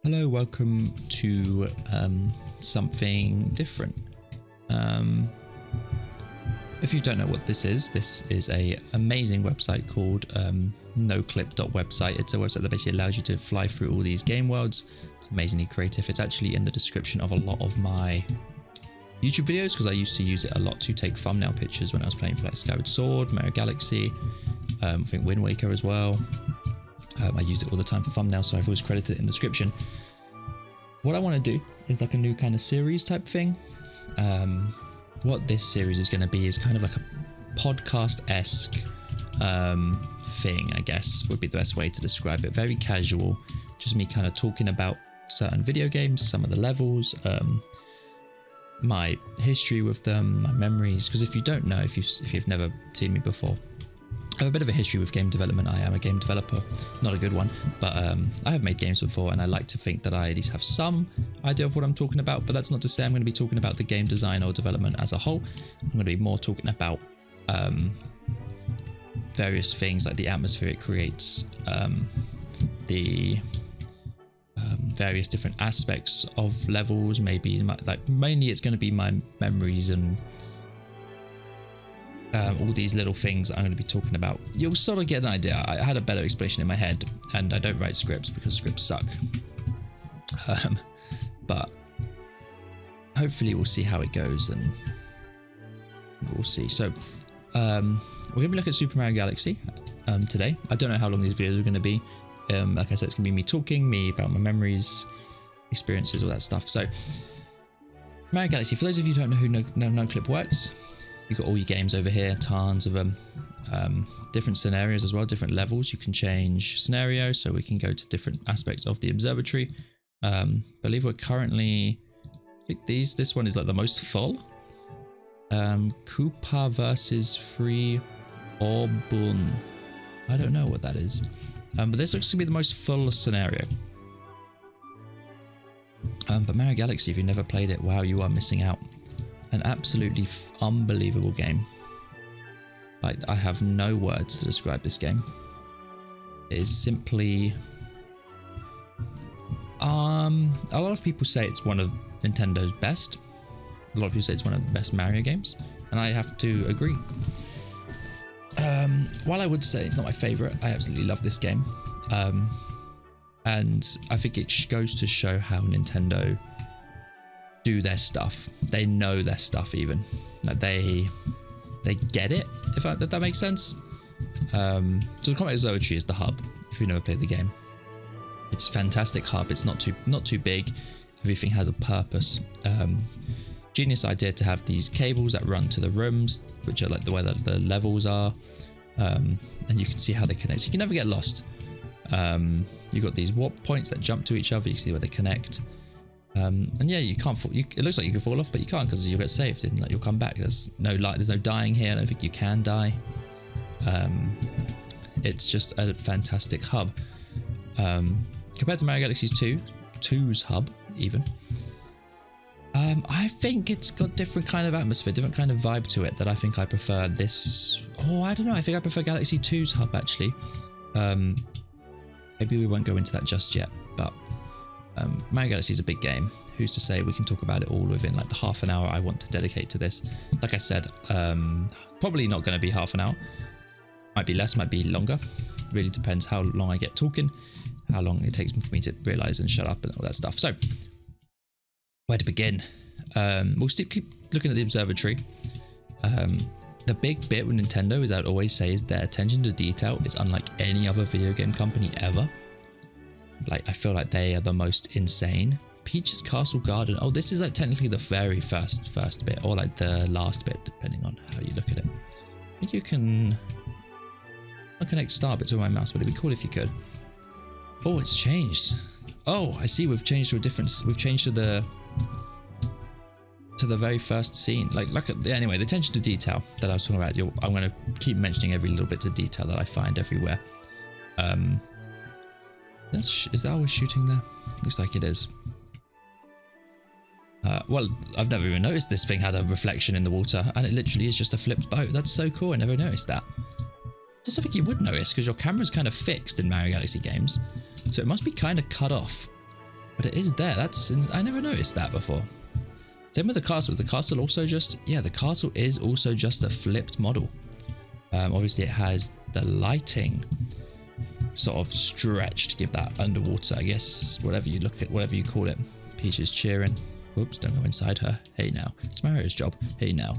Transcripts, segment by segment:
Hello, welcome to something different. If you don't know what this is a amazing website called noclip.website. It's a website that basically allows you to fly through all these game worlds. It's amazingly creative. It's actually in the description of a lot of my YouTube videos because I used to use it a lot to take thumbnail pictures when I was playing for like Skyward Sword, Mario Galaxy, I think Wind Waker as well. I used it all the time for thumbnails, so I've always credited it in the description. What I want to do is like a new kind of series type thing. What this series is going to be is kind of like a podcast-esque thing, I guess, would be the best way to describe it. Very casual, just me kind of talking about certain video games, some of the levels, my history with them, my memories. Because if you don't know, if you've never seen me before, I have a bit of a history with game development. I am a game developer, not a good one, but I have made games before, and I like to think that I at least have some idea of what I'm talking about. But that's not to say I'm going to be talking about the game design or development as a whole. I'm going to be more talking about various things like the atmosphere it creates, the various different aspects of levels. Maybe like mainly it's going to be my memories and all these little things I'm going to be talking about. You'll sort of get an idea. I had a better explanation in my head, and I don't write scripts because scripts suck. But hopefully we'll see how it goes, and we'll see. So we're going to be looking at Super Mario Galaxy today. I don't know how long these videos are going to be. Like I said, it's going to be me talking, me about my memories, experiences, all that stuff. So Mario Galaxy, for those of you who don't know who NoClip works, you've got all your games over here, tons of them, different scenarios as well, different levels. You can change scenario, so we can go to different aspects of the observatory. Believe we're currently, I think this one is like the most full. Koopa versus Free Orbun. I don't know what that is. But this looks to be the most full scenario. But Mario Galaxy, if you've never played it, wow, you are missing out. An absolutely unbelievable game. Like, I have no words to describe this game. It is simply a lot of people say it's one of Nintendo's best. A lot of people say it's one of the best Mario games, and I have to agree. While I would say it's not my favorite, I absolutely love this game. And I think it goes to show how Nintendo do their stuff. They know their stuff, even. Like they get it, if that makes sense. So the Combat Observatory is the hub, if you've never played the game. It's a fantastic hub. It's not too big. Everything has a purpose. Genius idea to have these cables that run to the rooms, which are like the way that the levels are. And you can see how they connect. So you can never get lost. You've got these warp points that jump to each other. You can see where they connect. And yeah, you can't fall. It looks like you can fall off, but you can't because you'll get saved and like you'll come back. There's no dying here. I don't think you can die. It's just a fantastic hub. Compared to Mario Galaxy 2's hub, even. I think it's got different kind of atmosphere, different kind of vibe to it that I think I prefer this. Oh, I don't know. I think I prefer Galaxy 2's hub actually. Maybe we won't go into that just yet, but Mario Galaxy is a big game. Who's to say we can talk about it all within like the half an hour I want to dedicate to this? Like I said, probably not going to be half an hour. Might be less, might be longer. Really depends how long I get talking, how long it takes for me to realize and shut up and all that stuff. So, where to begin? We'll still keep looking at the observatory. The big bit with Nintendo, as I'd always say, is their attention to detail is unlike any other video game company ever. Like, I feel like they are the most insane. Peach's Castle Garden. Oh, this is like technically the very first bit, or like the last bit, depending on how you look at it. I think you can connect star bits with my mouse, but it'd be cool if you could. Oh, it's changed. Oh, I see. We've changed to a different. We've changed to the very first scene. Anyway, the attention to detail that I was talking about. I'm going to keep mentioning every little bit of detail that I find everywhere. Is that always shooting there? Looks like it is. Well, I've never even noticed this thing had a reflection in the water, and it literally is just a flipped boat. That's so cool. I never noticed that. It's something you would notice because your camera's kind of fixed in Mario Galaxy games, so it must be kind of cut off. But it is there. I never noticed that before. Same with the castle. Is the castle also just... Yeah, the castle is also just a flipped model. Obviously, it has the lighting sort of stretched to give that underwater, I guess, whatever you look at, whatever you call it. Peach is cheering. Whoops, don't go inside her. Hey now. It's Mario's job. Hey now.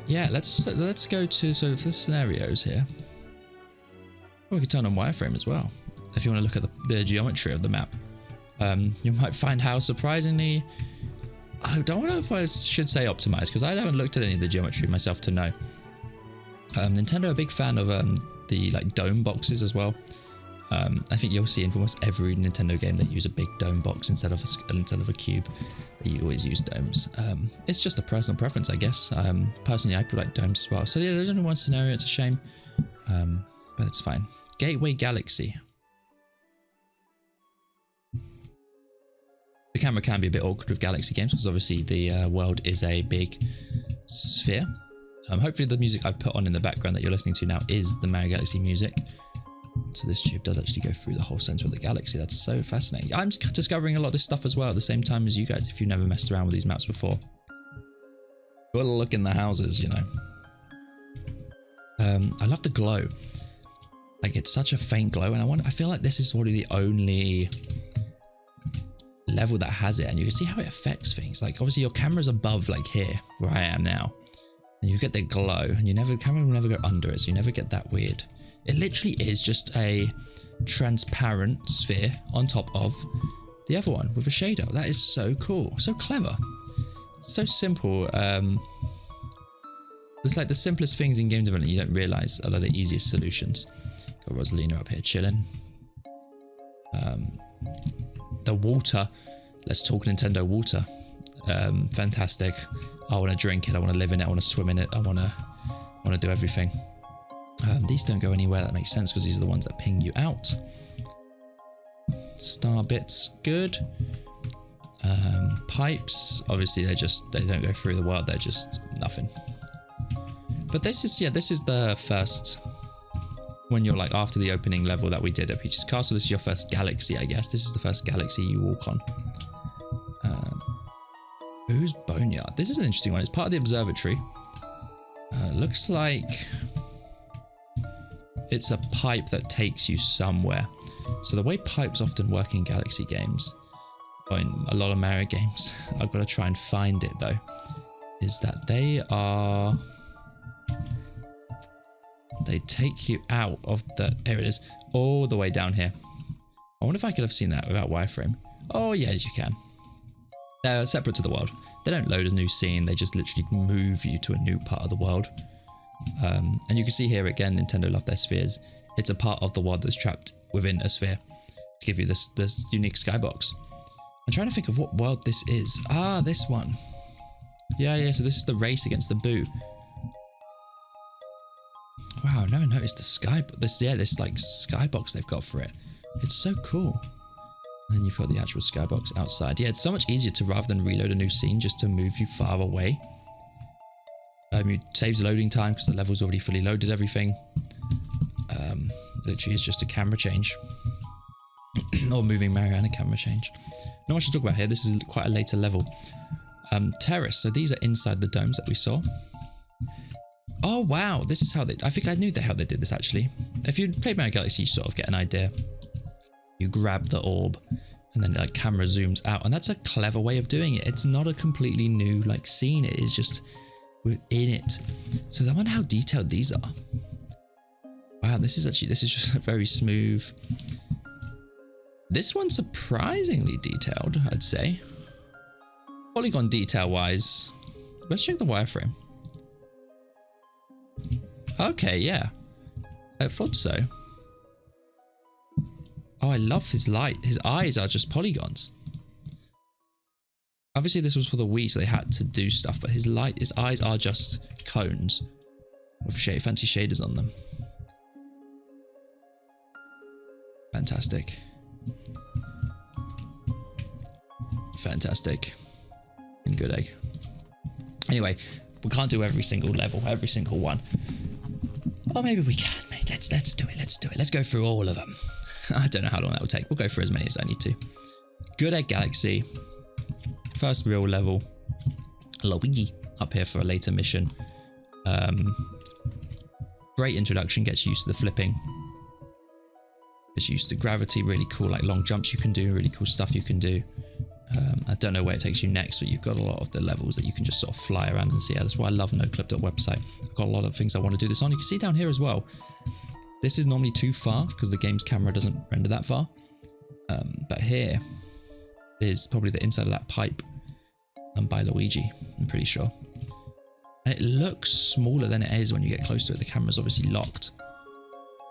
Yeah, let's go to sort of the scenarios here. Oh, we can turn on wireframe as well, if you want to look at the geometry of the map. You might find how surprisingly... I don't know if I should say optimized, because I haven't looked at any of the geometry myself to know. Nintendo are a big fan of the like dome boxes as well. I think you'll see in almost every Nintendo game they use a big dome box instead of a cube. They always use domes. It's just a personal preference, I guess. Personally, I like domes as well. So yeah, there's only one scenario. It's a shame, but it's fine. Gateway Galaxy. The camera can be a bit awkward with Galaxy games because obviously the world is a big sphere. Hopefully the music I've put on in the background that you're listening to now is the Mario Galaxy music. So this tube does actually go through the whole center of the galaxy. That's so fascinating. I'm discovering a lot of this stuff as well at the same time as you guys, if you've never messed around with these maps before. Gotta look in the houses, you know. I love the glow. Like, it's such a faint glow, and I feel like this is probably the only level that has it, and you can see how it affects things. Like, obviously your camera's above, like here, where I am now, and you get the glow, and the camera will never go under it, so you never get that weird. It literally is just a transparent sphere on top of the other one with a shader. That is so cool, so clever, so simple. It's like the simplest things in game development you don't realize are the easiest solutions. Got Rosalina up here chilling. The water. Let's talk Nintendo water. Fantastic. I want to drink it. I want to live in it. I want to swim in it. I want to do everything. These don't go anywhere. That makes sense because these are the ones that ping you out. Star bits, good. Pipes, obviously they don't go through the world. They're just nothing. But this is the first, when you're like after the opening level that we did at Peach's Castle, this is your first galaxy, I guess. This is the first galaxy you walk on. Who's Boneyard? This is an interesting one. It's part of the observatory. Looks like it's a pipe that takes you somewhere. So the way pipes often work in Galaxy games, or in a lot of Mario games, I've got to try and find it though, is that they take you out of the, here it is, all the way down here. I wonder if I could have seen that without wireframe. Oh yes, you can. They're separate to the world. They don't load a new scene, they just literally move you to a new part of the world. And you can see here again, Nintendo love their spheres. It's a part of the world that's trapped within a sphere to give you this unique skybox. I'm trying to think of what world this is. Ah, this one. Yeah, so this is the race against the Boo. Wow, I've never noticed this like skybox they've got for it. It's so cool. And then you've got the actual skybox outside. Yeah, it's so much easier to, rather than reload a new scene, just to move you far away. It saves loading time because the level's already fully loaded everything. Literally it's just a camera change. Or moving Mario and a camera change. Not much to talk about here. This is quite a later level. Terrace. So these are inside the domes that we saw. Oh wow, this is how they... I think I knew how they did this actually. If you played Mario Galaxy, you sort of get an idea. You grab the orb and then like camera zooms out, and that's a clever way of doing it. It's not a completely new like scene, it is just within it. So I wonder how detailed these are. Wow, this is just very smooth. This one's surprisingly detailed, I'd say. Polygon detail wise, let's check the wireframe. Okay, yeah, I thought so. Oh, I love his light. His eyes are just polygons. Obviously, this was for the Wii, so they had to do stuff, but his eyes are just cones with fancy shaders on them. Fantastic. Fantastic. And good egg. Anyway, we can't do every single level, every single one. Or maybe we can, mate. let's do it. Let's go through all of them. I don't know how long that will take. We'll go through as many as I need to. Good Egg Galaxy. First real level. Luigi up here for a later mission. Great introduction. Gets used to the flipping. Gets used to gravity. Really cool, like long jumps you can do. Really cool stuff you can do. I don't know where it takes you next, but you've got a lot of the levels that you can just sort of fly around and see. That's why I love noclip.website. I've got a lot of things I want to do this on. You can see down here as well. This is normally too far because the game's camera doesn't render that far. But here is probably the inside of that pipe by Luigi, I'm pretty sure. And it looks smaller than it is when you get close to it. The camera's obviously locked.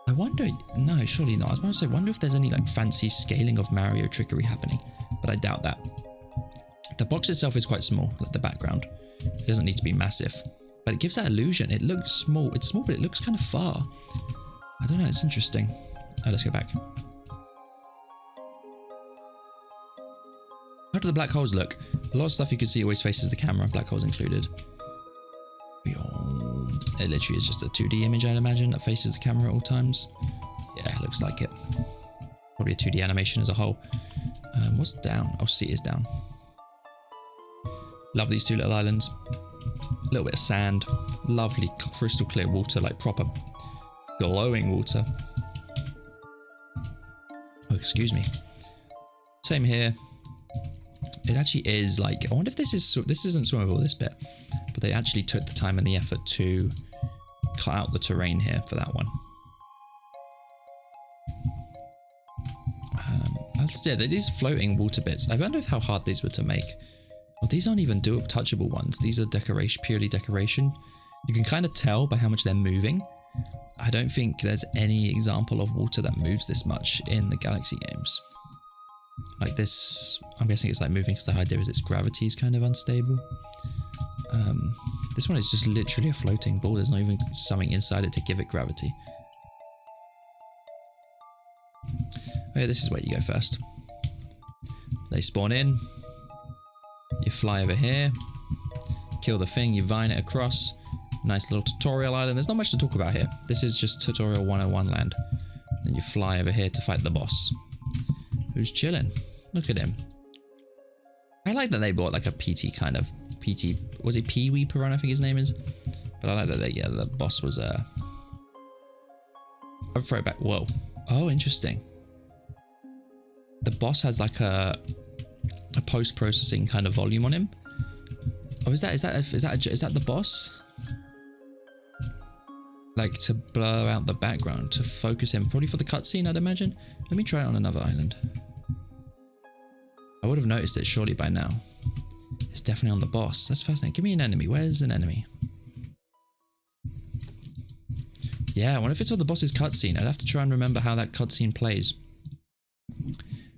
I wonder, no, surely not. I was about to say, wonder if there's any like fancy scaling of Mario trickery happening, but I doubt that. The box itself is quite small, like the background. It doesn't need to be massive, but it gives that illusion. It looks small. It's small, but it looks kind of far. I don't know, it's interesting. Let's go back. How do the black holes look? A lot of stuff you can see always faces the camera, black holes included. It literally is just a 2D image, I'd imagine, that faces the camera at all times. Yeah, it looks like it. Probably a 2D animation as a whole. What's down? Oh, C is down. Love these two little islands. A little bit of sand. Lovely crystal clear water, like proper glowing water. Oh, excuse me. Same here. It actually is like, I wonder if this isn't swimmable, this bit, but they actually took the time and the effort to cut out the terrain here for that one. Yeah, these floating water bits. I wonder how hard these were to make. Well, these aren't even touchable ones. These are decoration, purely decoration. You can kind of tell by how much they're moving. I don't think there's any example of water that moves this much in the Galaxy games. Like this, I'm guessing it's like moving because the idea is its gravity is kind of unstable. This one is just literally a floating ball. There's not even something inside it to give it gravity. Okay, this is where you go first. They spawn in. You fly over here. Kill the thing. You vine it across. Nice little tutorial island. There's not much to talk about here. This is just tutorial 101 land. Then you fly over here to fight the boss, who's chilling. Look at him. I like that they bought like a PT kind of was it Pee-wee Piranha, I think his name is. But I like that the boss was I'll throw it back. Whoa. Oh, interesting. The boss has like a post-processing kind of volume on him. Oh, is that the boss? Like to blur out the background, to focus him, probably for the cutscene, I'd imagine. Let me try it on another island. I would have noticed it surely by now. It's definitely on the boss. That's fascinating. Give me an enemy. Where's an enemy? Yeah, I wonder if it's on the boss's cutscene. I'd have to try and remember how that cutscene plays.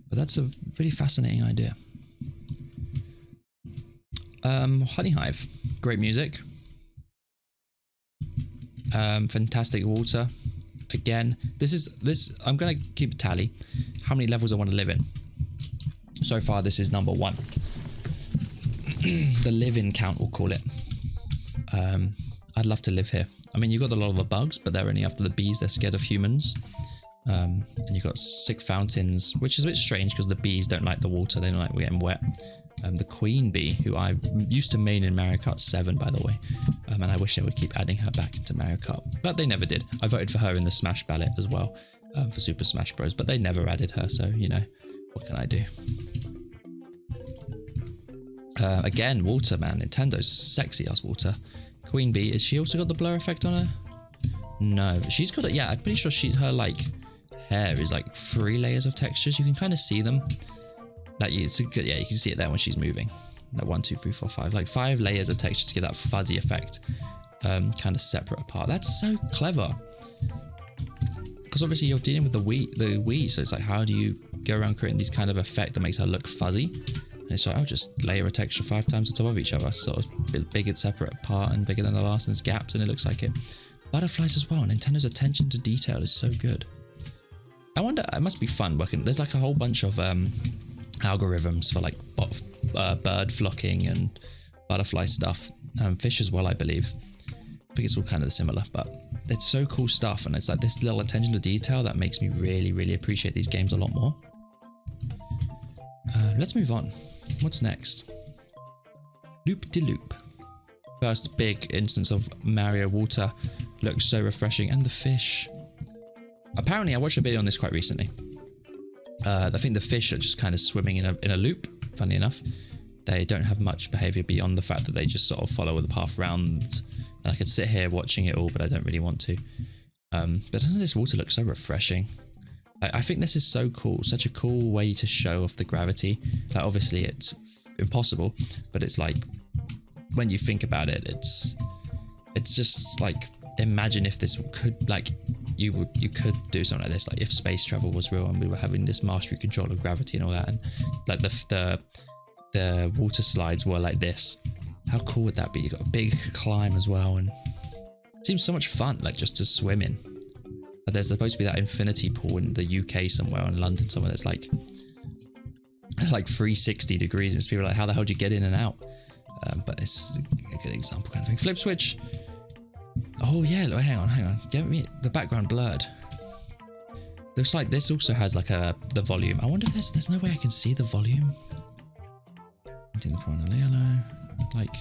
But that's a really fascinating idea. Honey Hive. Great music. Fantastic water. Again, I'm gonna keep a tally how many levels I want to live in. So far this is number 1. The live-in count, we'll call it. I'd love to live here. I mean, you've got a lot of the bugs, but they're only after the bees. They're scared of humans. And you've got sick fountains, which is a bit strange because the bees don't like the water. They don't like getting wet. The queen bee, who I used to main in Mario Kart 7, by the way. And I wish they would keep adding her back into Mario Kart. But they never did. I voted for her in the Smash ballot as well, for Super Smash Bros. But they never added her, so, you know, what can I do? Again, water, man. Nintendo's sexy ass water. Queen Bee, has she also got the blur effect on her? No, she's got it. Yeah, I'm pretty sure her like hair is like 3 layers of textures. You can kind of see them. Like it's a good, yeah, you can see it there when she's moving. Like 1, 2, 3, 4, 5, like 5 layers of texture to give that fuzzy effect, kind of separate apart. That's so clever. Because obviously you're dealing with the Wii, so it's like, how do you go around creating these kind of effect that makes her look fuzzy? And it's like, I'll just layer a texture 5 times on top of each other, sort of big and separate apart and bigger than the last, and there's gaps, and it looks like it. Butterflies as well. Nintendo attention to detail is so good. I wonder, it must be fun working. There's like a whole bunch of algorithms for like bird flocking and butterfly stuff, fish as well, I believe. I think it's all kind of similar, but it's so cool stuff. And it's like this little attention to detail that makes me really, really appreciate these games a lot more. Let's move on. What's next? Loop-de-loop. First big instance of Mario water. Looks so refreshing. And the fish. Apparently, I watched a video on this quite recently. I think the fish are just kind of swimming in a loop, funny enough. They don't have much behavior beyond the fact that they just sort of follow the path round. And I could sit here watching it all, but I don't really want to. But doesn't this water look so refreshing? I think this is so cool. Such a cool way to show off the gravity. Like, obviously, it's impossible, but it's like, when you think about it, it's just like, imagine if this could, like, you could do something like this, like if space travel was real and we were having this mastery control of gravity and all that, and like the water slides were like this. How cool would that be? You've got a big climb as well, and it seems so much fun, like just to swim in. But there's supposed to be that infinity pool in the UK somewhere, or in London somewhere, that's like 360 degrees, and people are like, how the hell do you get in and out? But it's a good example kind of thing. Flip switch. Oh yeah, look, hang on. Get me the background blurred. Looks like this also has like the volume. I wonder if there's no way I can see the volume. Like,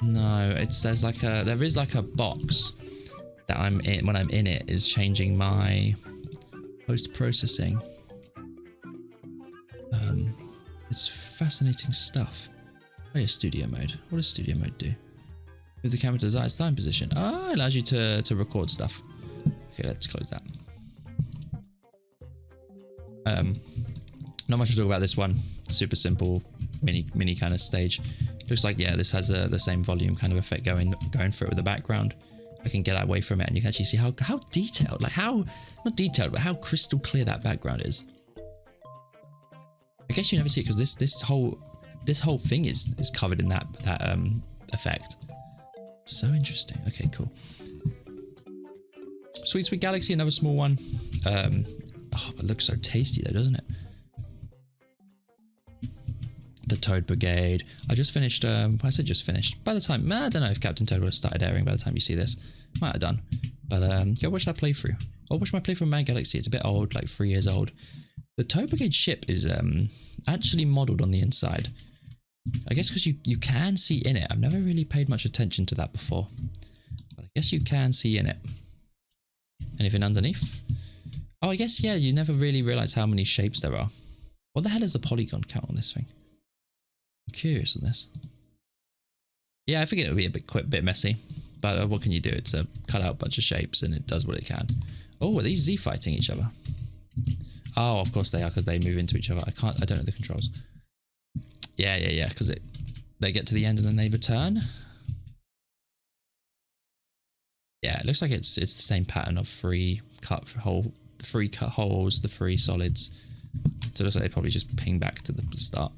no, there's like there is like a box that I'm in when I'm in it is changing my post-processing. It's fascinating stuff. Oh yeah, studio mode. What does studio mode do? Move the camera to the desired time position. Oh, it allows you to record stuff. Okay, let's close that. Not much to talk about this one. Super simple, mini kind of stage. Looks like, yeah, this has the same volume kind of effect going for it with the background. I can get away from it, and you can actually see how detailed, like how, not detailed, but how crystal clear that background is. I guess you never see it because this whole thing is covered in that effect. So interesting. Okay, cool. Sweet Galaxy, another small one. Oh, it looks so tasty though, doesn't it? The Toad Brigade. I just finished, I said just finished. By the time, I don't know if Captain Toad would have started airing by the time you see this. Might have done. But go watch that playthrough. Or watch my playthrough of Mad Galaxy. It's a bit old, like 3 years old. The Toad Brigade ship is actually modelled on the inside. I guess because you can see in it. I've never really paid much attention to that before. But I guess you can see in it. Anything underneath? Oh, I guess, yeah, you never really realise how many shapes there are. What the hell is the polygon count on this thing? I'm curious on this. Yeah, I think it would be a bit messy. But what can you do? It's a cut out bunch of shapes and it does what it can. Oh, are these Z fighting each other? Oh, of course they are, because they move into each other. I don't know the controls. Yeah, because they get to the end and then they return. Yeah, it looks like it's the same pattern of three cut holes, the 3 solids. So it looks like they probably just ping back to the start.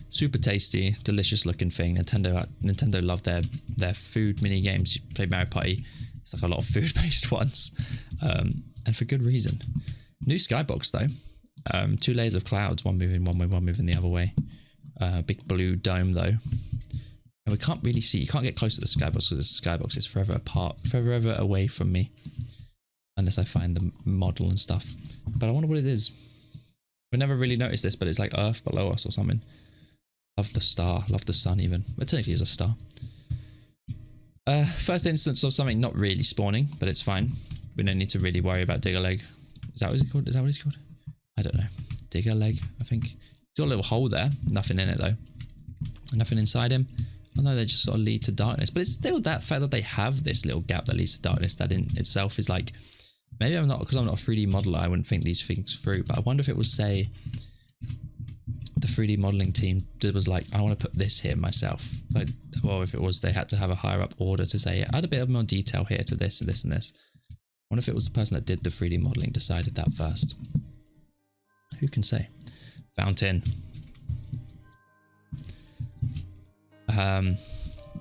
Super tasty, delicious looking thing. Nintendo love their food mini games. You play Mario Party, it's like a lot of food based ones, and for good reason. New skybox though. 2 layers of clouds, one moving one way, one moving the other way. Big blue dome though. And we can't really see, you can't get close to the skybox because the skybox is forever apart, forever away from me. Unless I find the model and stuff. But I wonder what it is. We never really noticed this, but it's like Earth below us or something. Love the star, love the sun even. But technically it's a star. First instance of something not really spawning, but it's fine. We don't need to really worry about Digger Leg. Is that what it's called? Is that what it's called? I don't know. Digger Leg, I think. It's got a little hole there. Nothing in it though. Nothing inside him. I know they just sort of lead to darkness, but it's still that fact that they have this little gap that leads to darkness that in itself is like, maybe I'm not, because I'm not a 3D modeler, I wouldn't think these things through, but I wonder if it was, say, the 3D modeling team was like, I want to put this here myself. Like, or if it was they had to have a higher up order to say, add a bit of more detail here to this and this and this. I wonder if it was the person that did the 3D modeling decided that first. Who can say? Fountain.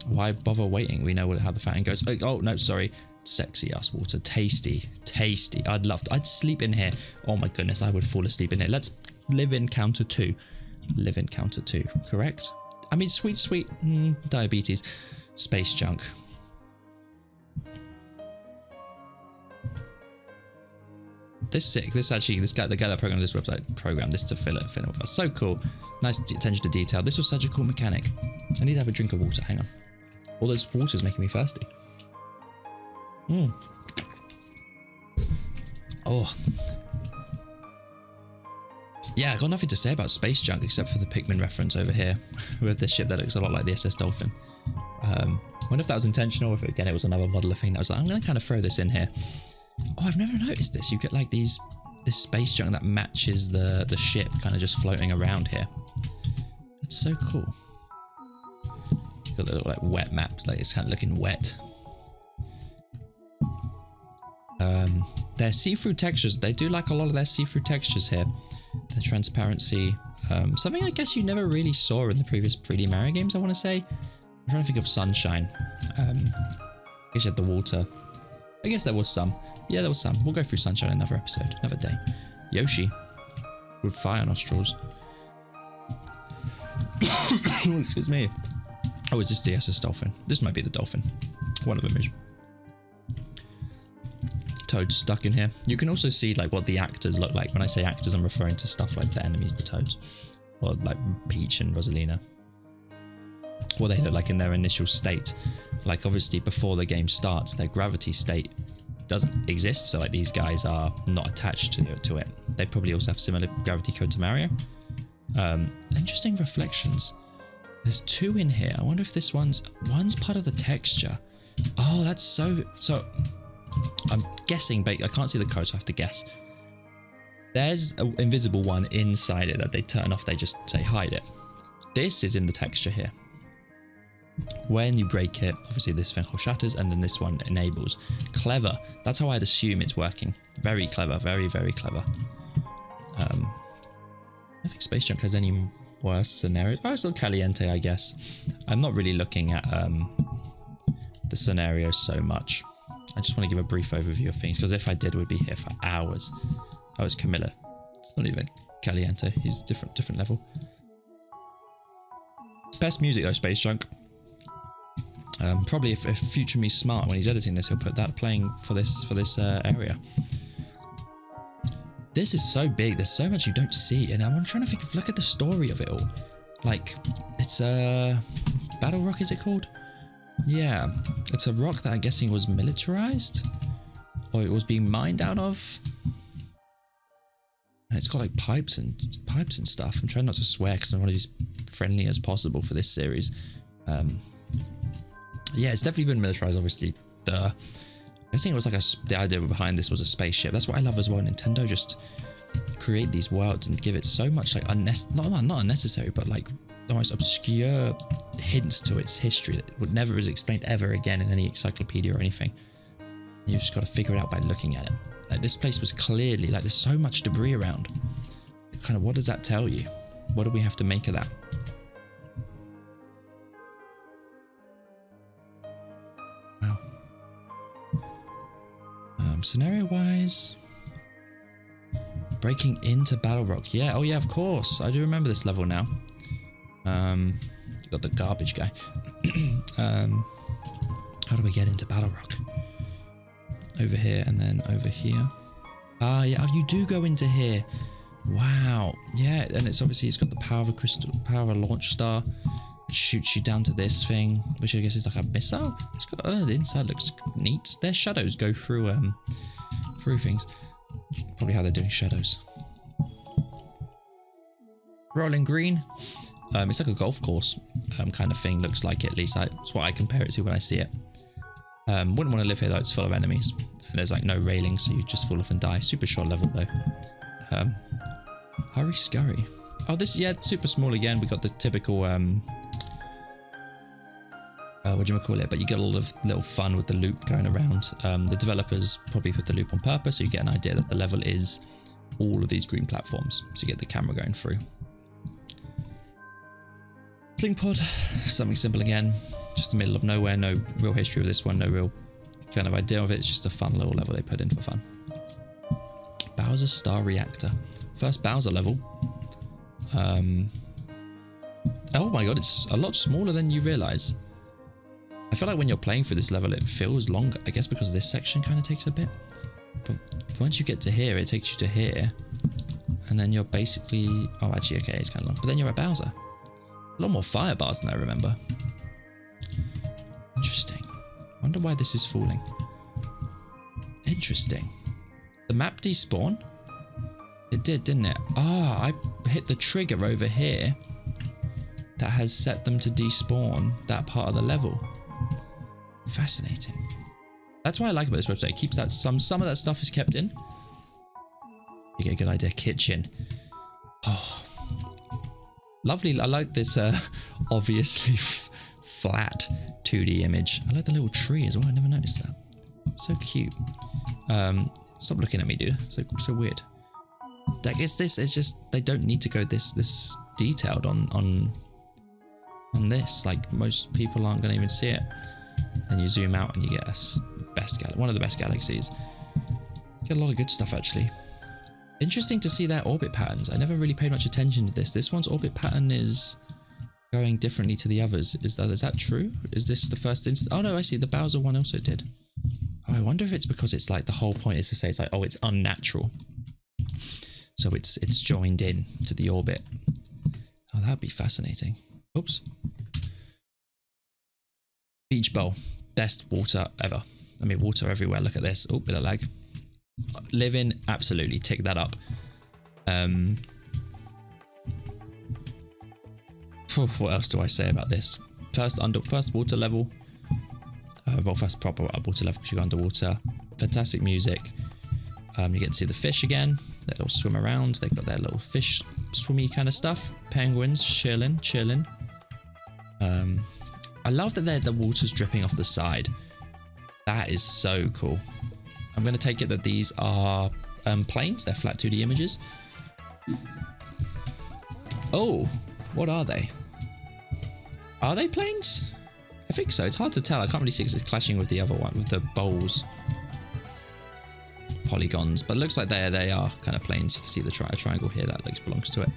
Why bother waiting? We know how the fountain goes. Oh no, sorry. Sexy ass water. Tasty. I'd sleep in here. Oh my goodness, I would fall asleep in here. Let's live in counter 2. Live in counter 2, correct? I mean, sweet diabetes. Space junk. This is sick. This actually, the guy that programmed this website programmed this to fill it with us. So cool. Nice attention to detail. This was such a cool mechanic. I need to have a drink of water. Hang on. All this water is making me thirsty. Oh. Yeah, I got nothing to say about space junk except for the Pikmin reference over here with this ship that looks a lot like the SS Dolphin. Wonder if that was intentional or if again it was another modeler thing that was like, I'm going to kind of throw this in here. Oh, I've never noticed this. You get like this space junk that matches the ship kind of just floating around here. That's so cool. Got the little like wet maps, like it's kind of looking wet. Their see-through textures, they do like a lot of their see-through textures here. The transparency, something I guess you never really saw in the previous 3D Mario games, I want to say. I'm trying to think of sunshine. I guess you had the water. I guess there was some. Yeah, there was some. We'll go through sunshine in another episode, another day. Yoshi with fire nostrils. Excuse me. Oh, is this the SS Dolphin? This might be the dolphin. One of them is. Toads stuck in here. You can also see like what the actors look like. When I say actors, I'm referring to stuff like the enemies, the toads, or like Peach and Rosalina. What they look like in their initial state. Like obviously before the game starts, their gravity state doesn't exist. So like these guys are not attached to it. They probably also have similar gravity code to Mario. Interesting reflections. There's two in here. I wonder if this one's part of the texture. Oh, that's so. I'm guessing, but I can't see the code, so I have to guess. There's an invisible one inside it that they turn off. They just say hide it. This is in the texture here. When you break it, obviously this thing shatters, and then this one enables. Clever. That's how I'd assume it's working. Very clever. Very, very clever. I don't think Space Junk has any worse scenarios. Oh, it's still Caliente, I guess. I'm not really looking at the scenarios so much. I just want to give a brief overview of things, because if I did, we'd be here for hours. Oh, it's Camilla. It's not even Caliente. He's different level. Best music though, Space Junk. Probably if future me's smart, when he's editing this, he'll put that playing for this area. This is so big. There's so much you don't see, and I'm trying to think of, look at the story of it all. Like, it's a Battle Rock, is it called? Yeah, it's a rock that I'm guessing was militarized, or it was being mined out of. And it's got like pipes and stuff. I'm trying not to swear because I want to be friendly as possible for this series. Yeah, it's definitely been militarized. Obviously, I think it was like the idea behind this was a spaceship. That's what I love as well. Nintendo just create these worlds and give it so much like not unnecessary, but like the most obscure hints to its history that would never is explained ever again in any encyclopedia or anything. You just got to figure it out by looking at it. Like this place was clearly like there's so much debris around. Kind of what does that tell you? What do we have to make of that? Wow. Scenario wise, breaking into Battle Rock. Yeah, oh yeah, of course. I do remember this level now. You got the garbage guy. How do we get into Battle Rock? Over here and then over here. Ah, yeah, you do go into here. Wow. Yeah, and it's obviously it's got the power of a crystal, power of a launch star, which shoots you down to this thing, which I guess is like a missile. It's got the inside looks neat. Their shadows go through things. Probably how they're doing shadows. Rolling green. It's like a golf course kind of thing. Looks like it, at least that's what I compare it to when I see it. Wouldn't want to live here though. It's full of enemies, and there's like no railing, so you just fall off and die. Super short level though. Hurry scurry. Oh, this super small again. We got the typical what do you call it? But you get a lot of little fun with the loop going around. The developers probably put the loop on purpose, so you get an idea that the level is all of these green platforms. So you get the camera going through. Sling pod, something simple again. Just the middle of nowhere. No real history of this one. No real kind of idea of it. It's just a fun little level they put in for fun. Bowser Star Reactor. First Bowser level. Oh my god, it's a lot smaller than you realize. I feel like when you're playing through this level, it feels longer. I guess because this section kind of takes a bit. But once you get to here, it takes you to here. And then you're basically... Oh, actually, okay, it's kind of long. But then you're at Bowser. A lot more fire bars than I remember. Interesting. Wonder why this is falling. Interesting. The map despawn? It did, didn't it? Ah, I hit the trigger over here. That has set them to despawn that part of the level. Fascinating. That's why I like about this website. It keeps that some of that stuff is kept in. You get a good idea. Kitchen. Oh, lovely. I like this obviously flat 2D image. I like the little tree as well. I never noticed that. So cute. Stop looking at me, dude. So weird. I guess this is just they don't need to go this detailed on this. Like most people aren't going to even see it. Then you zoom out and you get one of the best galaxies. Get a lot of good stuff actually. Interesting to see their orbit patterns. I never really paid much attention to this. This one's orbit pattern is going differently to the others. Is that true? Is this the first instance? Oh no, I see. The Bowser one also did. Oh, I wonder if it's because it's like the whole point is to say it's like, oh, it's unnatural. So it's joined in to the orbit. Oh, that'd be fascinating. Oops. Beach bowl. Best water ever. I mean, water everywhere. Look at this. Oh, bit of lag. Living, absolutely. Tick that up. What else do I say about this? First water level. Well, first proper water level because you go underwater. Fantastic music. You get to see the fish again. They little swim around. They've got their little fish swimmy kind of stuff. Penguins chilling. I love that the water's dripping off the side. That is so cool. I'm going to take it that these are planes. They're flat 2D images. Oh, what are they? Are they planes? I think so. It's hard to tell. I can't really see because it's clashing with the other one, with the bowls. Polygons, but it looks like they are kind of planes. You can see the triangle here that belongs to it.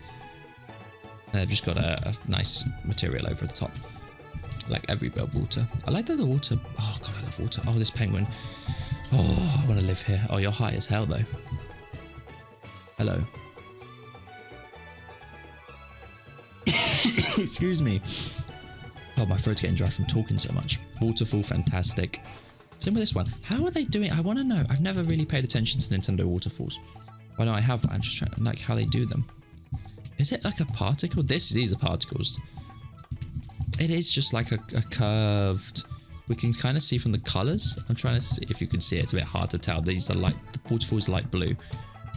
And they've just got a nice material over the top, like every bit of water. I like that the water. Oh god, I love water. Oh, this penguin. Oh, I want to live here. Oh, you're high as hell though. Hello. Excuse me. Oh, my throat's getting dry from talking so much. Waterfall, fantastic. Same with this one. How are they doing? I want to know. I've never really paid attention to Nintendo waterfalls. Well, no, I have. I'm just trying to like how they do them. Is it like a particle? These are particles. It is just like a curved. We can kind of see from the colors. I'm trying to see if you can see it. It's a bit hard to tell. These are like the waterfall is light blue,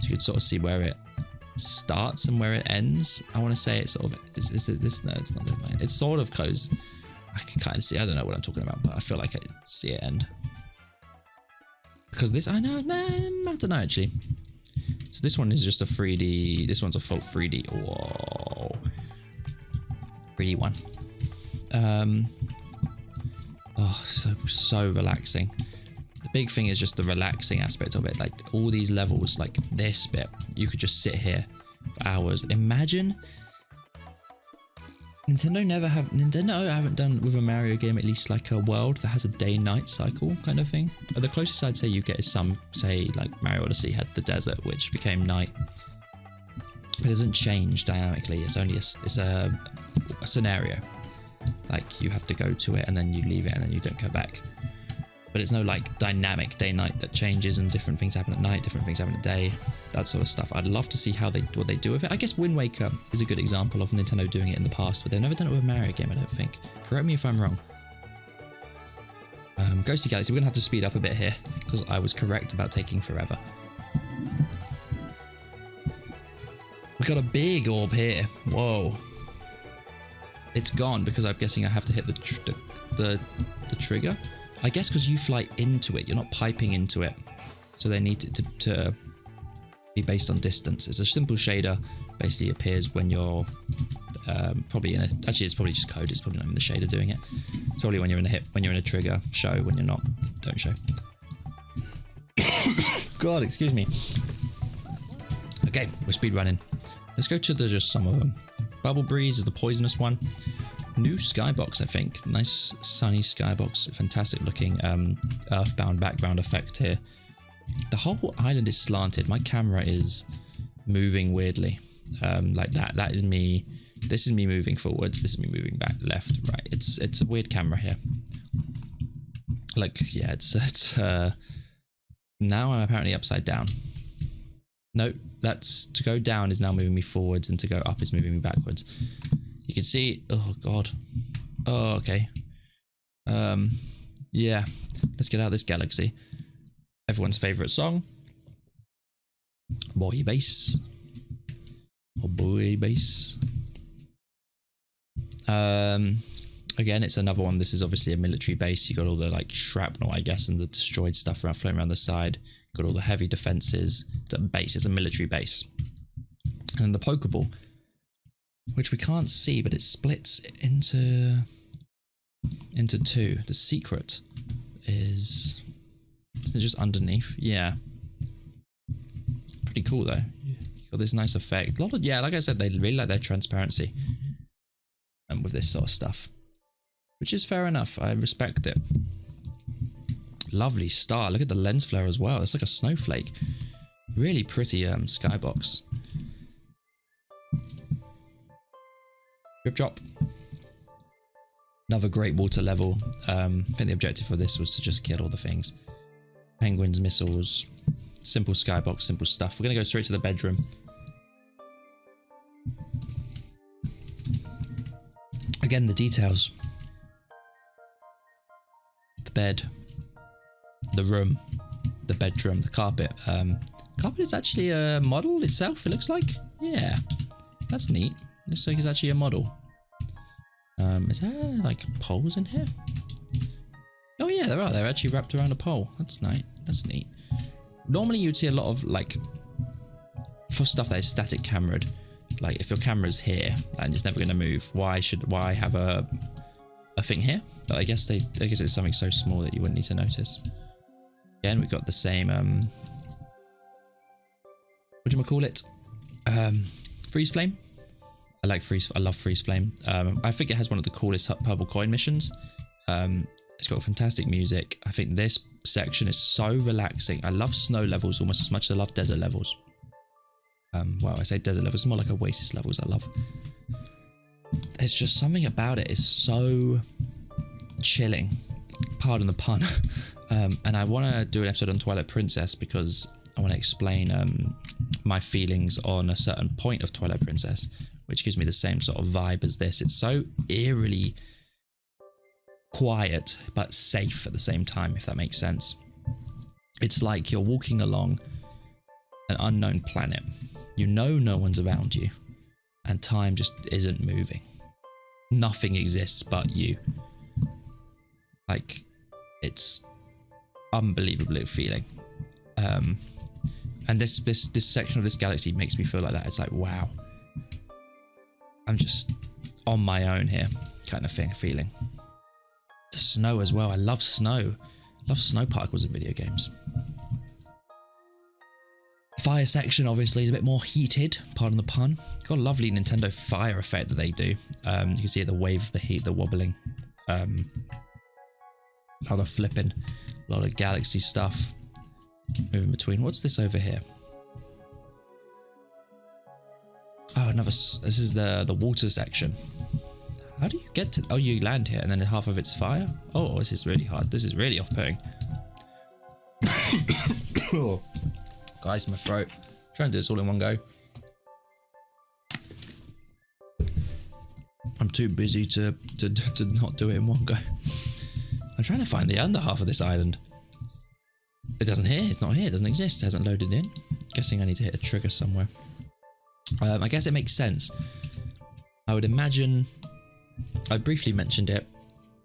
so you can sort of see where it starts and where it ends. I want to say it's sort of is it this? No, it's not this line. It's sort of close. I can kind of see. I don't know what I'm talking about, but I feel like I see it end. Because this, I know, man, I don't know actually. So this one is just a 3D. This one's a full 3D. Whoa, 3D one. Oh, so relaxing. The big thing is just the relaxing aspect of it. Like all these levels, like this bit, you could just sit here for hours. Imagine. Nintendo haven't done with a Mario game at least like a world that has a day-night cycle kind of thing. But the closest I'd say you get is some, say like Mario Odyssey had the desert, which became night. But it doesn't change dynamically. It's only a scenario. Like you have to go to it and then you leave it and then you don't go back. But it's no like dynamic day-night that changes and different things happen at night, different things happen at day, that sort of stuff. I'd love to see what they do with it. I guess Wind Waker is a good example of Nintendo doing it in the past, but they've never done it with a Mario game, I don't think. Correct me if I'm wrong. Ghosty Galaxy, we're going to have to speed up a bit here because I was correct about taking forever. We've got a big orb here. Whoa. It's gone because I'm guessing I have to hit the trigger. I guess because you fly into it, you're not piping into it. So they need it to be based on distance. It's a simple shader, basically appears when you're probably in a, actually it's probably just code, it's probably not even the shader doing it. It's probably when you're in a hit, when you're in a trigger, show, when you're not, don't show. God, excuse me. Okay, we're speed running. Let's go to just some of them. Bubble Breeze is the poisonous one. New skybox, I think. Nice sunny skybox. Fantastic looking earthbound background effect here. The whole island is slanted. My camera is moving weirdly. Like that is me. This is me moving forwards. This is me moving back, left, right. It's a weird camera here. Like, yeah, it's now I'm apparently upside down. No, that's to go down is now moving me forwards, and to go up is moving me backwards. You can see, oh god. Oh, okay. Yeah, let's get out of this galaxy. Everyone's favorite song. Boy bass. Oh boy bass. Again, it's another one. This is obviously a military base. You got all the like shrapnel, I guess, and the destroyed stuff around floating around the side. Got all the heavy defenses. It's a base. It's a military base. And the Pokeball, which we can't see, but it splits into two. The secret is, isn't it just underneath? Yeah. Pretty cool though. Got this nice effect. A lot of, yeah, like I said, they really like their transparency. And with this sort of stuff, which is fair enough. I respect it. Lovely star. Look at the lens flare as well. It's like a snowflake. Really pretty skybox. Drip drop. Another great water level. I think the objective for this was to just kill all the things. Penguins, missiles, simple skybox, simple stuff. We're gonna go straight to the bedroom. Again, the details. The bed, the room, the bedroom, the carpet. Carpet is actually a model itself, it looks like. Yeah, that's neat. Looks like it's actually a model. Is there like poles in here? Oh yeah, there are. They're actually wrapped around a pole. That's nice. That's neat. Normally you'd see a lot of like, for stuff that is static cameraed, like if your camera's here and it's never going to move, why have a thing here? But I guess it's something so small that you wouldn't need to notice. Again, we've got the same whatchamacallit? Freeze flame. I love freeze flame. I think it has one of the coolest purple coin missions. It's got fantastic music. I think this section is so relaxing. I love snow levels almost as much as I love desert levels. Well, I say desert levels, more like Oasis levels. I love. There's just something about it. It's so chilling. Pardon the pun. And I want to do an episode on Twilight Princess because I want to explain my feelings on a certain point of Twilight Princess, which gives me the same sort of vibe as this. It's so eerily quiet but safe at the same time, if that makes sense. It's like you're walking along an unknown planet. You know no one's around you, and time just isn't moving. Nothing exists but you. Like, it's unbelievable feeling. And this section of this galaxy makes me feel like that. It's like, wow, I'm just on my own here, kind of feeling. The snow as well. I love snow. I love snow particles in video games. Fire section obviously is a bit more heated, pardon the pun. Got a lovely Nintendo fire effect that they do. You can see the wave of the heat, the wobbling. A lot of flipping, a lot of galaxy stuff. Moving between. What's this over here? Oh, this is the water section. How do you get to, oh, you land here and then half of it's fire? Oh, this is really hard. This is really off-putting. Guys, my throat. I'm trying to do this all in one go. I'm too busy to not do it in one go. I'm trying to find the under half of this island. It doesn't here. It's not here. It doesn't exist. It hasn't loaded in. Guessing I need to hit a trigger somewhere. I guess it makes sense. I would imagine. I briefly mentioned it.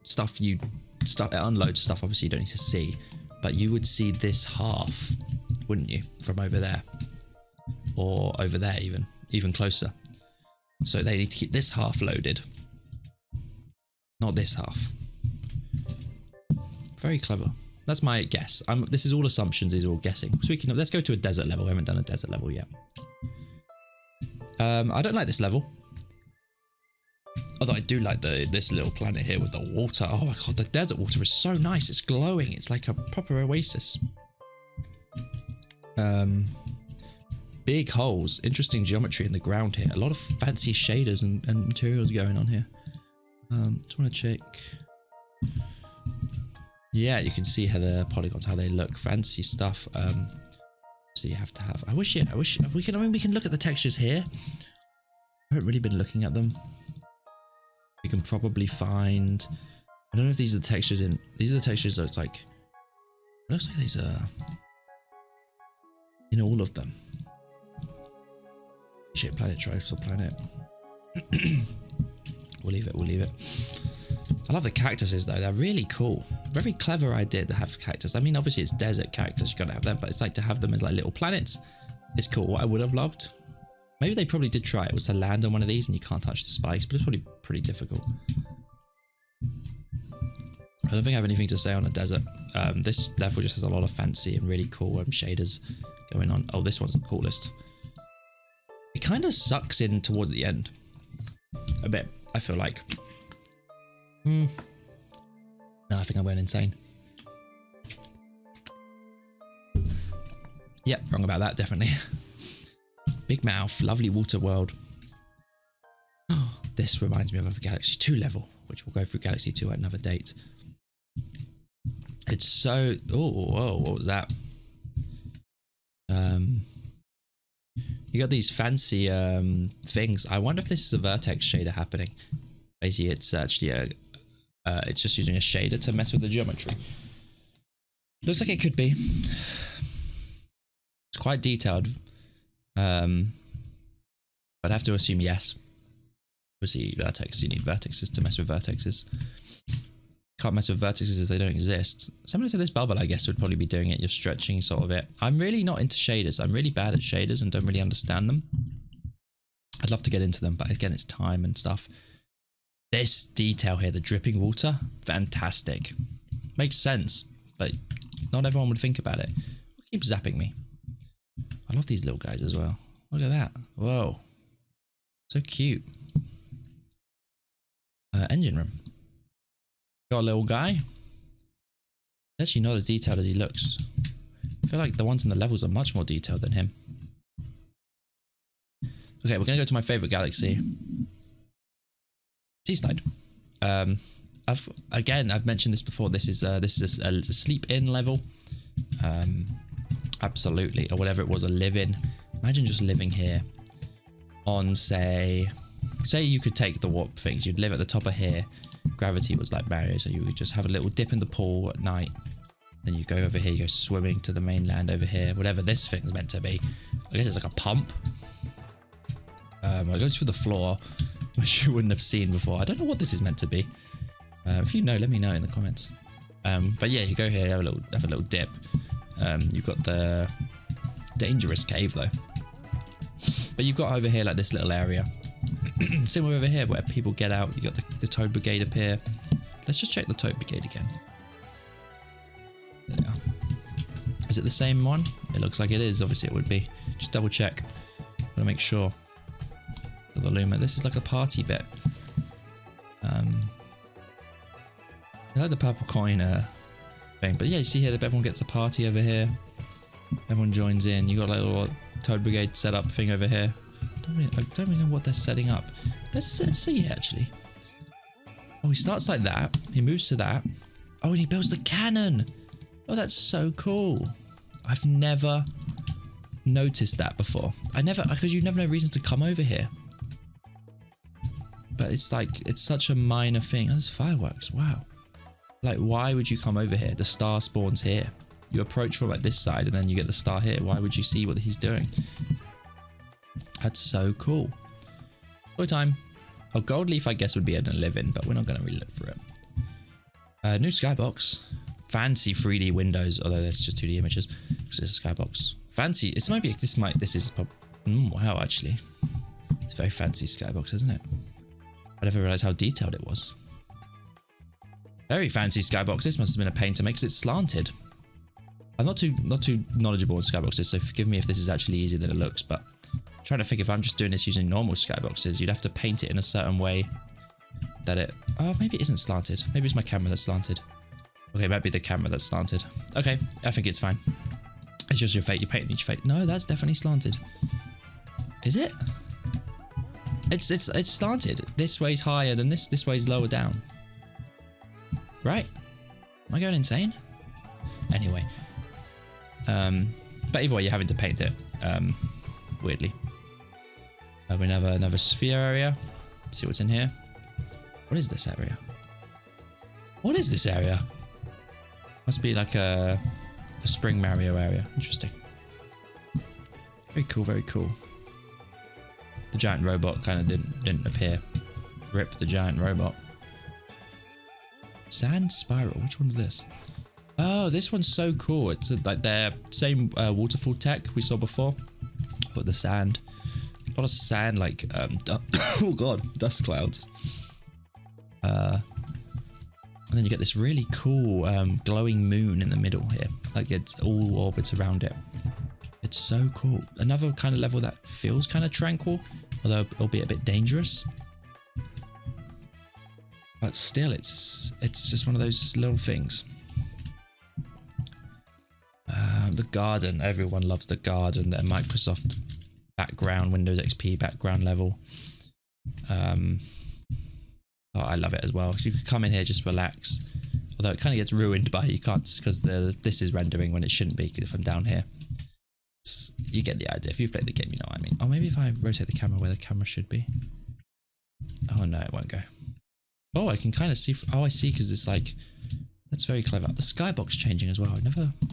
It unloads stuff. Obviously, you don't need to see, but you would see this half, wouldn't you, from over there, or over there, even closer. So they need to keep this half loaded, not this half. Very clever. That's my guess. This is all assumptions. These are all guessing. Speaking of, let's go to a desert level. We haven't done a desert level yet. I don't like this level. Although I do like this little planet here with the water. Oh my god, the desert water is so nice. It's glowing. It's like a proper oasis. Big holes. Interesting geometry in the ground here. A lot of fancy shaders and materials going on here. Just want to check. Yeah, you can see how the polygons, how they look. Fancy stuff. So you have to have. I wish we can. I mean, we can look at the textures here. I haven't really been looking at them. We can probably find. I don't know if these are the textures in. These are the textures that like. It looks like these are in all of them. Shit, planet, tribes, planet. We'll leave it. We'll leave it. I love the cactuses though. They're really cool. Very clever idea to have cactus. I mean, obviously it's desert cactus. You gotta have them, but it's like to have them as like little planets. It's cool. What I would have loved. Maybe they probably did try it. Was to land on one of these and you can't touch the spikes, but it's probably pretty difficult. I don't think I have anything to say on a desert. This level just has a lot of fancy and really cool shaders going on. Oh, this one's the coolest. It kind of sucks in towards the end. A bit, I feel like. No, I think I went insane. Yep, wrong about that, definitely. Big mouth, lovely water world. This reminds me of a Galaxy 2 level, which we'll go through Galaxy 2 at another date. It's so... Oh, whoa, what was that? You got these fancy things. I wonder if this is a vertex shader happening. Basically, it's actually a... it's just using a shader to mess with the geometry. Looks like it could be. It's quite detailed. But I'd have to assume yes. Obviously, vertex. You need vertexes to mess with vertexes. Can't mess with vertices if they don't exist. Similar to this bubble, I guess, would probably be doing it. You're stretching sort of it. I'm really not into shaders. I'm really bad at shaders and don't really understand them. I'd love to get into them, but again, it's time and stuff. This detail here, the dripping water, fantastic. Makes sense, but not everyone would think about it. What keeps zapping me? I love these little guys as well. Look at that. Whoa. So cute. Engine room. Got a little guy. Actually not as detailed as he looks. I feel like the ones in the levels are much more detailed than him. Okay, we're gonna go to my favorite galaxy. Seaside. I've mentioned this before. This is a sleep-in level. Absolutely, or whatever it was, a live-in. Imagine just living here on, say you could take the warp things. You'd live at the top of here. Gravity was like barrier, so you would just have a little dip in the pool at night. Then you go over here, you go swimming to the mainland over here. Whatever this thing's meant to be. I guess it's like a pump. It goes through the floor, which you wouldn't have seen before. I don't know what this is meant to be. If you know, let me know in the comments. But yeah, you go here, have a little dip. You've got the dangerous cave though. But you've got over here like this little area. Similar over here where people get out. You got the Toad Brigade up here. Let's just check the Toad Brigade again. There we are. Is it the same one? It looks like it is. Obviously it would be. Just double check. Gotta make sure. The Luma. This is like a party bit. I like the purple coin thing. But yeah, you see here that everyone gets a party over here. Everyone joins in. You got like a little Toad Brigade setup thing over here. I don't really know what they're setting up. Let's see actually. Oh, he starts like that. He moves to that. Oh, and he builds the cannon. Oh, that's so cool. I've never noticed that before. Because you never know reason to come over here. But it's like, it's such a minor thing. Oh, there's fireworks. Wow. Like, why would you come over here? The star spawns here. You approach from like this side and then you get the star here. Why would you see what he's doing? That's so cool. Toy time. Oh, Gold Leaf, I guess, would be a live-in, but we're not going to really look for it. New skybox. Fancy 3D windows, although there's just 2D images. It's a skybox. Fancy. This is. Wow, actually. It's a very fancy skybox, isn't it? I never realized how detailed it was. Very fancy skybox. This must have been a pain to make because it's slanted. I'm not too knowledgeable on skyboxes, so forgive me if this is actually easier than it looks, but I'm trying to think if I'm just doing this using normal skyboxes, you'd have to paint it in a certain way that it... Oh, maybe it isn't slanted. Maybe it's my camera that's slanted. Okay, it might be the camera that's slanted. Okay, I think it's fine. It's just your fate. You're painting each fate. No, that's definitely slanted. Is it? It's slanted. This way's higher than this. This way's lower down. Right? Am I going insane? Anyway. But either way, you're having to paint it. Weirdly. We have another sphere area. Let's see what's in here. What is this area? What is this area? Must be like a Spring Mario area. Interesting. Very cool, very cool. The giant robot kind of didn't appear. Rip the giant robot. Sand Spiral. Which one's this? Oh, this one's so cool. It's like their same waterfall tech we saw before. But the sand. A lot of sand, like oh god, dust clouds. And then you get this really cool glowing moon in the middle here. Like it's all orbits around it. It's so cool. Another kind of level that feels kind of tranquil, although it'll be a bit dangerous. But still, it's just one of those little things. The garden. Everyone loves the garden. The Microsoft background, Windows XP background level. Oh, I love it as well. You could come in here, just relax. Although it kind of gets ruined by you can't, because this is rendering when it shouldn't be. If I'm down here, you get the idea. If you've played the game, you know what I mean. Oh, maybe if I rotate the camera where the camera should be. Oh no, it won't go. Oh, I can kind of see. Oh, I see, because it's like, that's very clever. The skybox changing as well.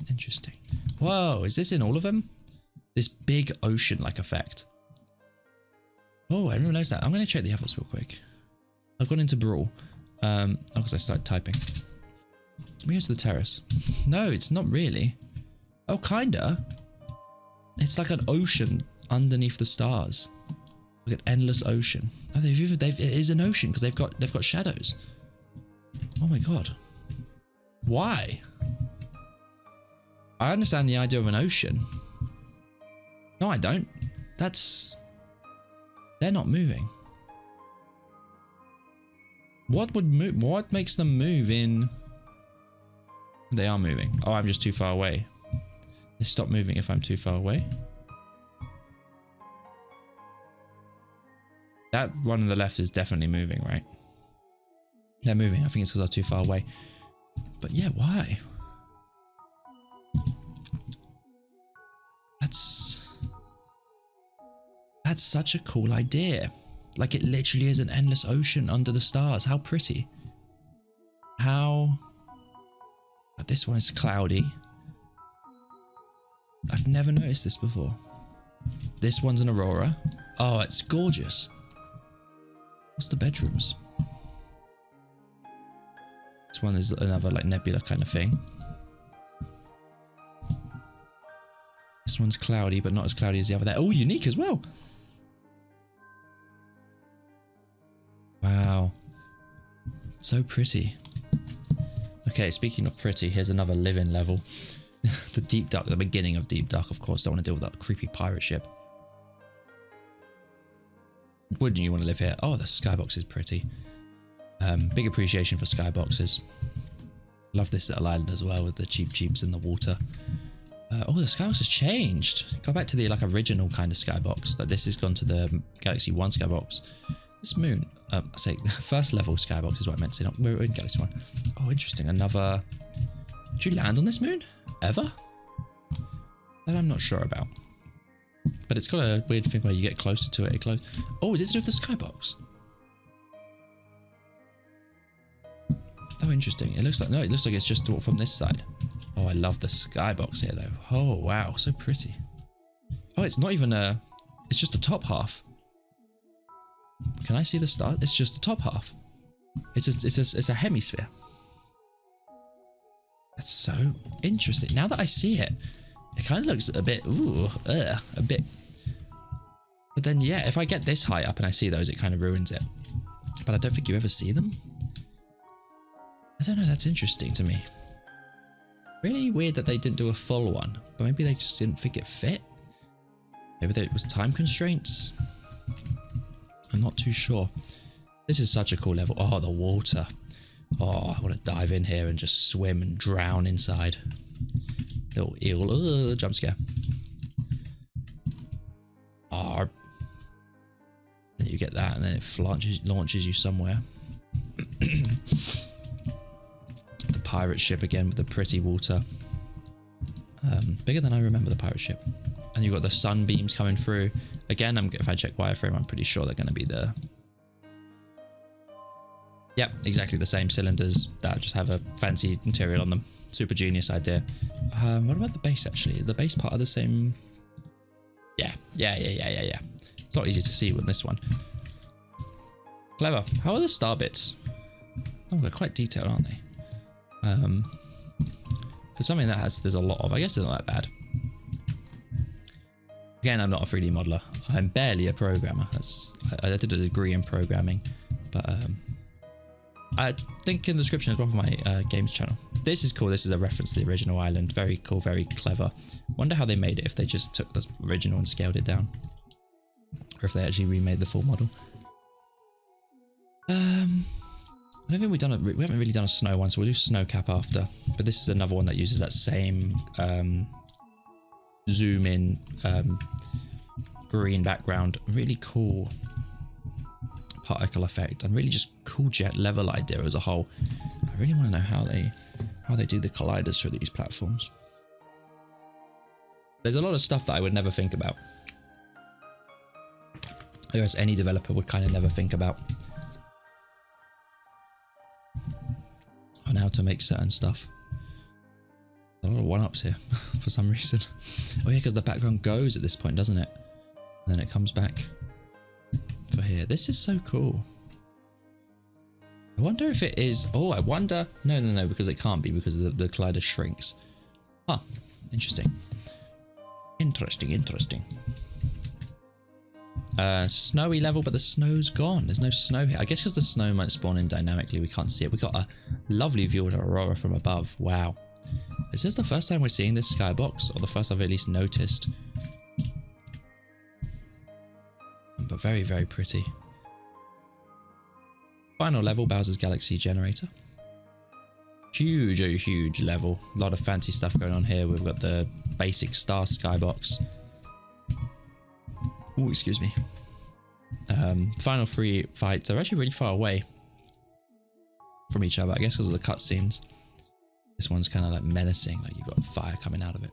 Interesting. Whoa, is this in all of them? This big ocean-like effect. Oh, I didn't realize that. I'm going to check the others real quick. I've gone into Brawl. Oh, because I started typing. Let me go to the terrace. No, it's not really. Oh, kinda. It's like an ocean underneath the stars. Like an endless ocean. Oh, it is an ocean because they've got shadows. Oh my god. Why? I understand the idea of an ocean. No, I don't. They're not moving. What would move? What makes them move in? They are moving. Oh, I'm just too far away. They stop moving if I'm too far away. That one on the left is definitely moving, right? They're moving. I think it's because I'm too far away. But yeah, why? That's such a cool idea. Like it literally is an endless ocean under the stars. How pretty. How... But this one is cloudy. I've never noticed this before. This one's an aurora. Oh, it's gorgeous. What's the bedrooms? This one is another like nebula kind of thing. This one's cloudy, but not as cloudy as the other there. Oh, unique as well. Wow. So pretty. Okay, speaking of pretty, here's another living level. The Deep Dark, the beginning of Deep Dark, of course. Don't want to deal with that creepy pirate ship. Wouldn't you want to live here? Oh, the skybox is pretty. Big appreciation for skyboxes. Love this little island as well with the cheap in the water. Oh, the skybox has changed. Go back to the like original kind of skybox. Like this has gone to the Galaxy 1 skybox. This moon, I say first level skybox is what I meant to say. We're in Galaxy 1. Oh, interesting. Another. Did you land on this moon? Ever? That I'm not sure about. But it's got a weird thing where you get closer to it. Oh, is it to do with the skybox? Oh, interesting. It looks like no. It looks like it's just from this side. Oh, I love the skybox here though. Oh wow, so pretty. Oh, it's not even a. It's just the top half. Can I see the stars? It's just the top half. It's a hemisphere. That's so interesting. Now that I see it, it kind of looks a bit, a bit. But then, yeah, if I get this high up and I see those, it kind of ruins it. But I don't think you ever see them. I don't know. That's interesting to me. Really weird that they didn't do a full one, but maybe they just didn't think it fit. Maybe it was time constraints. I'm not too sure. This is such a cool level. Oh, the water. Oh, I want to dive in here and just swim and drown inside. Little eel. Jump scare. Oh. Then you get that and then it launches you somewhere. The pirate ship again with the pretty water. Bigger than I remember the pirate ship. And you've got the sunbeams coming through. Again, if I check wireframe, I'm pretty sure they're going to be the... Yep, exactly the same cylinders that just have a fancy material on them. Super genius idea. What about the base actually? Is the base part of the same? Yeah. It's not easy to see with this one. Clever. How are the star bits? Oh, they're quite detailed, aren't they? For something that there's a lot of, I guess they're not that bad. Again, I'm not a 3D modeler. I'm barely a programmer. I did a degree in programming, but I think in the description as well for my games channel. This is cool. This is a reference to the original island. Very cool, very clever. Wonder how they made it, if they just took the original and scaled it down. Or if they actually remade the full model. I don't think we haven't really done a snow one, so we'll do snow cap after. But this is another one that uses that same zoom in green background. Really cool particle effect and really just cool jet level idea as a whole. I really want to know how they do the colliders through these platforms. There's a lot of stuff that I would never think about. I guess any developer would kind of never think about on how to make certain stuff. A lot of one-ups here for some reason. Oh yeah, because the background goes at this point, doesn't it? And then it comes back for here. This is so cool. I wonder if it is... Oh, I wonder... No, because it can't be, because the collider shrinks. Huh. Interesting. Interesting. Snowy level, but the snow's gone. There's no snow here. I guess because the snow might spawn in dynamically, we can't see it. We got a lovely view of Aurora from above. Wow. Is this the first time we're seeing this skybox? Or the first I've at least noticed? But very, very pretty. Final level, Bowser's Galaxy Generator. Huge level. A lot of fancy stuff going on here. We've got the basic star skybox. Oh, excuse me. Final three fights are actually really far away from each other, I guess because of the cutscenes. This one's kind of like menacing, like you've got fire coming out of it.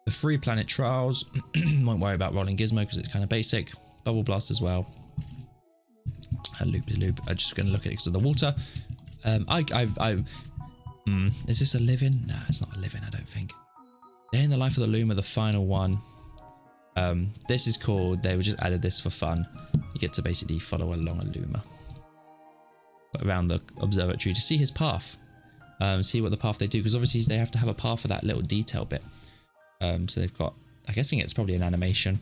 The 3 planet trials, won't worry about rolling Gizmo because it's kind of basic. Bubble Blast as well. And Loop. I'm just going to look at it because of the water. Is this a living? No, it's not a living, I don't think. Day in the Life of the Luma, the final one. This is cool. They just added this for fun. You get to basically follow along a Luma around the observatory to see his path. See what the path they do, because obviously they have to have a path for that little detail bit. So they've got, I'm guessing it's probably an animation.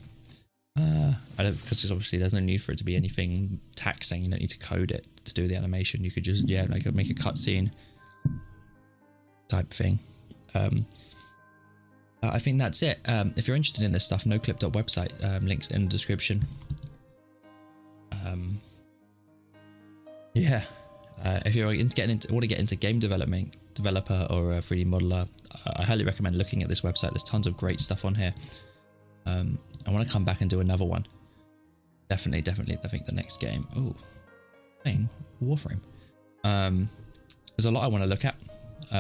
I don't, because obviously there's no need for it to be anything taxing. You don't need to code it to do the animation. You could just, yeah, like make a cutscene type thing. I think that's it. If you're interested in this stuff, noclip.website, links in the description. Yeah. If you're want to get into game developer or a 3D modeler, I highly recommend looking at this website. There's tons of great stuff on here. I want to come back and do another one. Definitely. I think the next game. Oh, thing Warframe. There's a lot I want to look at.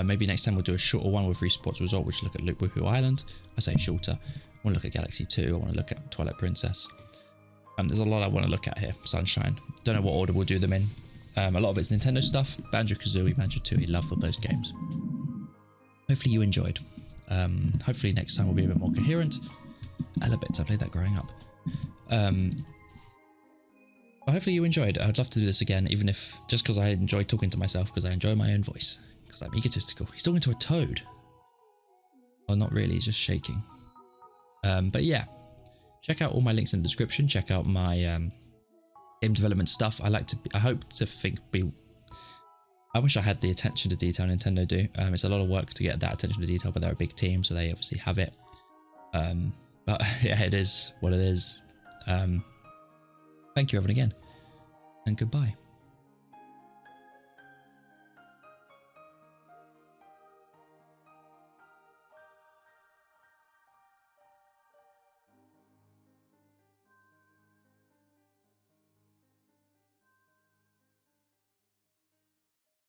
Maybe next time we'll do a shorter one with Resports Resort, which look at Woohoo Island. I say shorter. I want to look at Galaxy 2. I want to look at Twilight Princess. There's a lot I want to look at here. Sunshine. Don't know what order we'll do them in. A lot of it's Nintendo stuff. Banjo-Kazooie, Banjo-Tooie. Love all those games. Hopefully you enjoyed. Hopefully next time we'll be a bit more coherent. Elabits, I played that growing up. But hopefully you enjoyed. I'd love to do this again, even if just because I enjoy talking to myself, because I enjoy my own voice, because I'm egotistical. He's talking to a toad. Well, not really, he's just shaking. But yeah, check out all my links in the description. Check out my game development stuff. I wish I had the attention to detail Nintendo do. It's a lot of work to get that attention to detail, but they're a big team, so they obviously have it. But yeah, it is what it is. Thank you everyone again, and goodbye.